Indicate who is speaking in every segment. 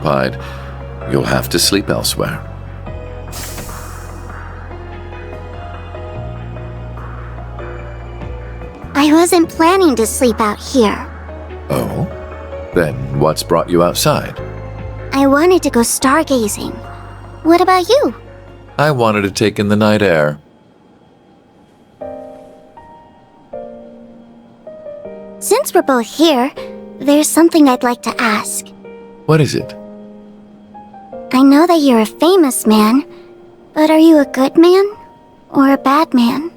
Speaker 1: occupied, you'll have to sleep elsewhere.
Speaker 2: I wasn't planning to sleep out here.
Speaker 1: Oh? Then what's brought you outside?
Speaker 2: I wanted to go stargazing. What about you?
Speaker 1: I wanted to take in the night air.
Speaker 2: Since we're both here, there's something I'd like to ask.
Speaker 1: What is it?
Speaker 2: I know that you're a famous man, but are you a good man or a bad man?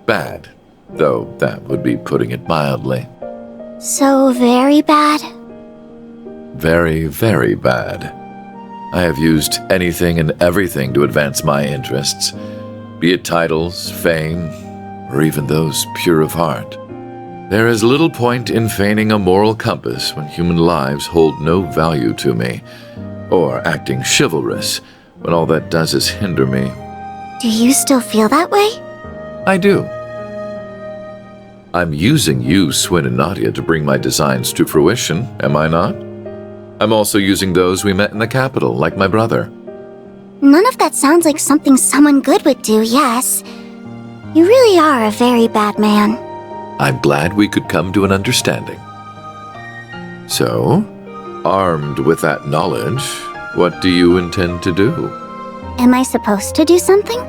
Speaker 1: Bad, though that would be putting it mildly.
Speaker 2: So very bad?
Speaker 1: Very, very bad. I have used anything and everything to advance my interests, be it titles, fame, or even those pure of heart. There is little point in feigning a moral compass when human lives hold no value to me, or acting chivalrous when all that does is hinder me.
Speaker 2: Do you still feel that way?
Speaker 1: I do. I'm using you, Swin and Nadia, to bring my designs to fruition, am I not? I'm also using those we met in the capital, like my brother.
Speaker 2: None of that sounds like something someone good would do, yes. You really are a very bad man.
Speaker 1: I'm glad we could come to an understanding. So, armed with that knowledge, what do you intend to do?
Speaker 2: Am I supposed to do something?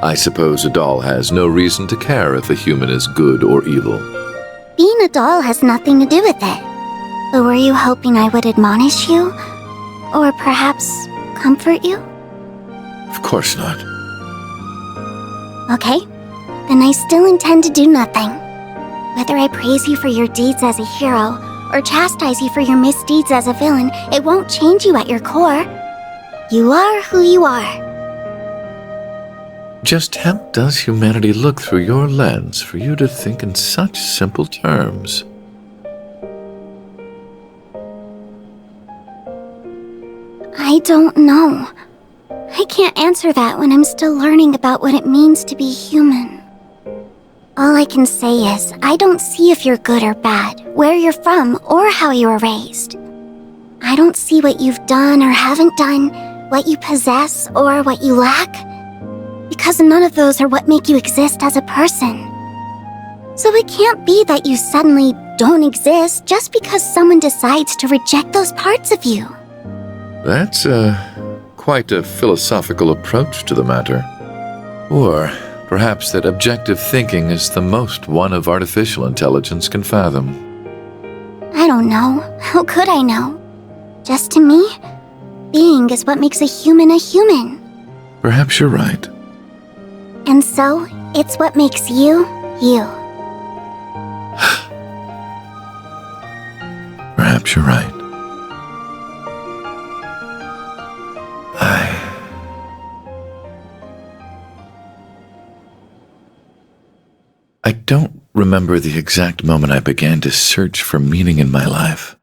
Speaker 1: I suppose a doll has no reason to care if a human is good or evil.
Speaker 2: Being a doll has nothing to do with it. But were you hoping I would admonish you? Or perhaps comfort you?
Speaker 1: Of course not.
Speaker 2: Okay, then I still intend to do nothing. Whether I praise you for your deeds as a hero, or chastise you for your misdeeds as a villain, it won't change you at your core. You are who you are.
Speaker 1: Just how does humanity look through your lens for you to think in such simple terms?
Speaker 2: I don't know. I can't answer that when I'm still learning about what it means to be human. All I can say is, I don't see if you're good or bad, where you're from, or how you were raised. I don't see what you've done or haven't done, what you possess or what you lack, because none of those are what make you exist as a person. So it can't be that you suddenly don't exist just because someone decides to reject those parts of you.
Speaker 1: That's quite a philosophical approach to the matter. Or perhaps that objective thinking is the most one of artificial intelligence can fathom.
Speaker 2: I don't know. How could I know? Just to me, being is what makes a human a human.
Speaker 1: Perhaps you're right.
Speaker 2: And so, it's what makes you, you.
Speaker 1: Perhaps you're right. I don't remember the exact moment I began to search for meaning in my life.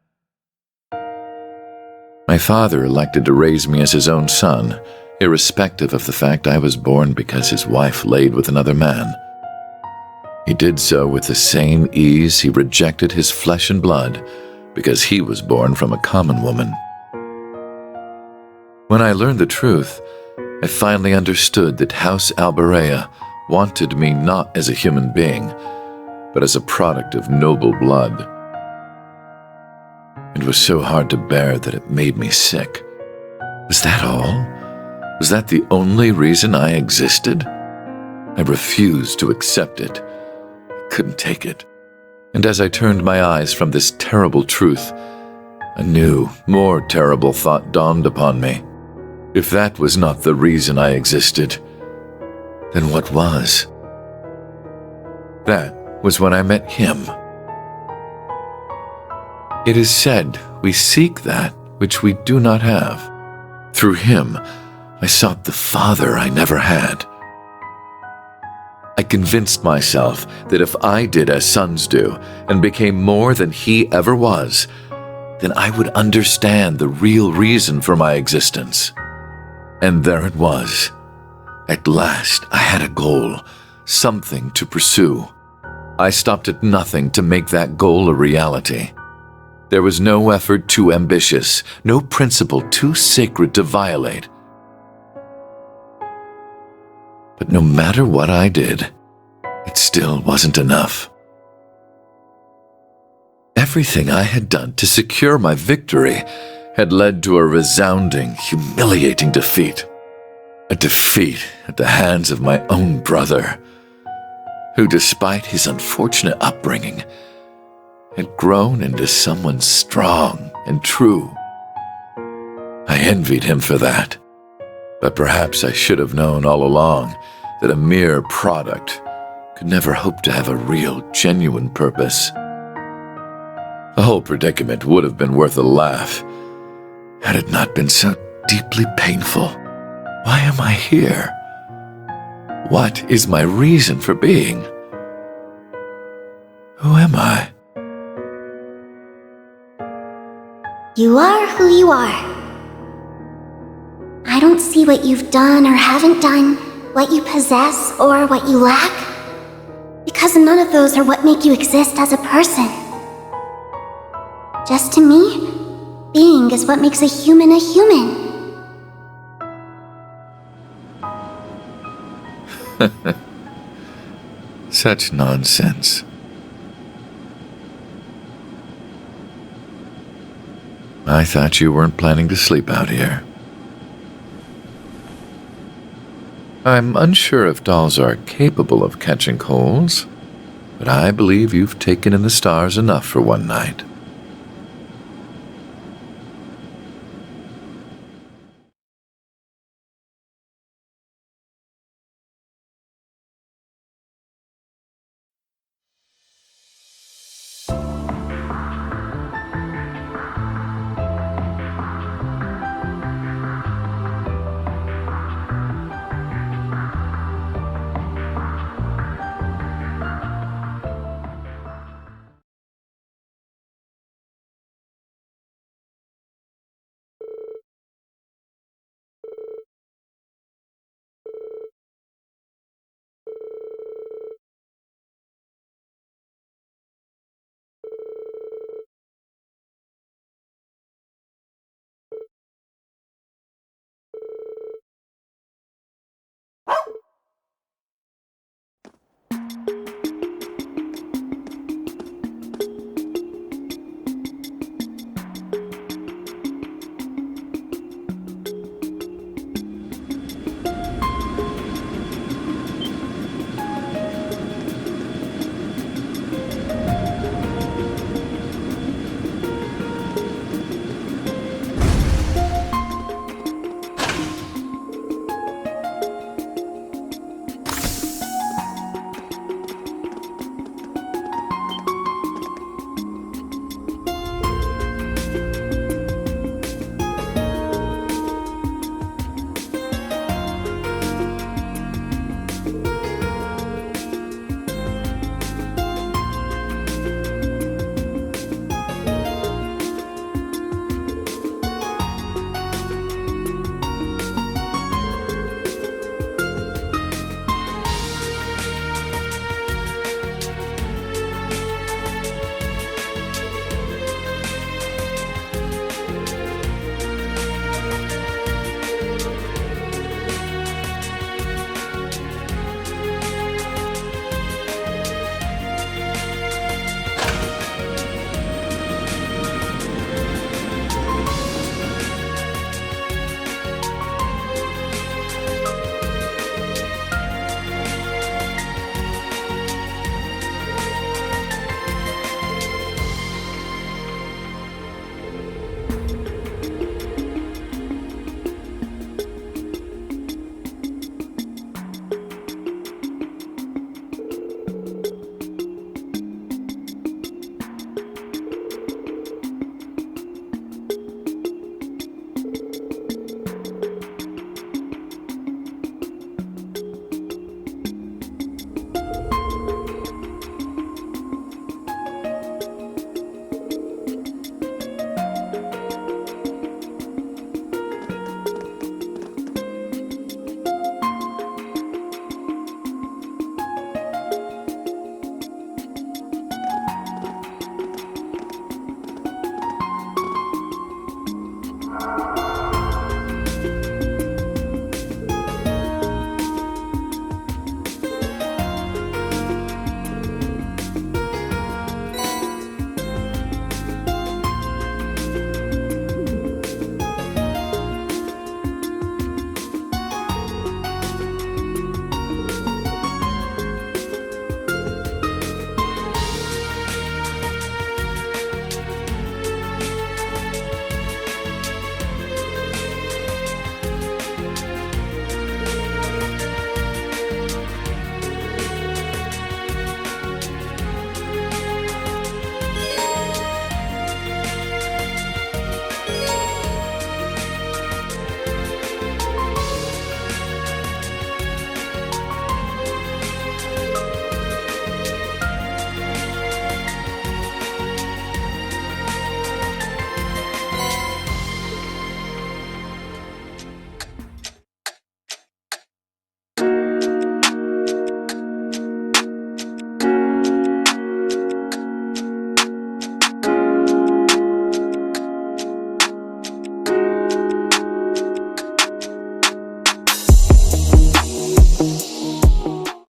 Speaker 1: My father elected to raise me as his own son, irrespective of the fact I was born because his wife laid with another man. He did so with the same ease he rejected his flesh and blood because he was born from a common woman. When I learned the truth, I finally understood that House Alberea wanted me not as a human being, but as a product of noble blood. It was so hard to bear that it made me sick. Was that all? Was that the only reason I existed? I refused to accept it. I couldn't take it. And as I turned my eyes from this terrible truth, a new, more terrible thought dawned upon me. If that was not the reason I existed, then what was? That was when I met him. It is said we seek that which we do not have. Through him, I sought the Father I never had. I convinced myself that if I did as sons do and became more than he ever was, then I would understand the real reason for my existence. And there it was. At last, I had a goal, something to pursue. I stopped at nothing to make that goal a reality. There was no effort too ambitious, no principle too sacred to violate. But no matter what I did, it still wasn't enough. Everything I had done to secure my victory had led to a resounding, humiliating defeat. A defeat at the hands of my own brother, who, despite his unfortunate upbringing, had grown into someone strong and true. I envied him for that, but perhaps I should have known all along that a mere product could never hope to have a real, genuine purpose. The whole predicament would have been worth a laugh had it not been so deeply painful. Why am I here? What is my reason for being? Who am I?
Speaker 2: You are who you are. I don't see what you've done or haven't done, what you possess or what you lack, because none of those are what make you exist as a person. Just to me, being is what makes a human a human.
Speaker 1: Such nonsense. I thought you weren't planning to sleep out here. I'm unsure if dolls are capable of catching colds, but I believe you've taken in the stars enough for one night.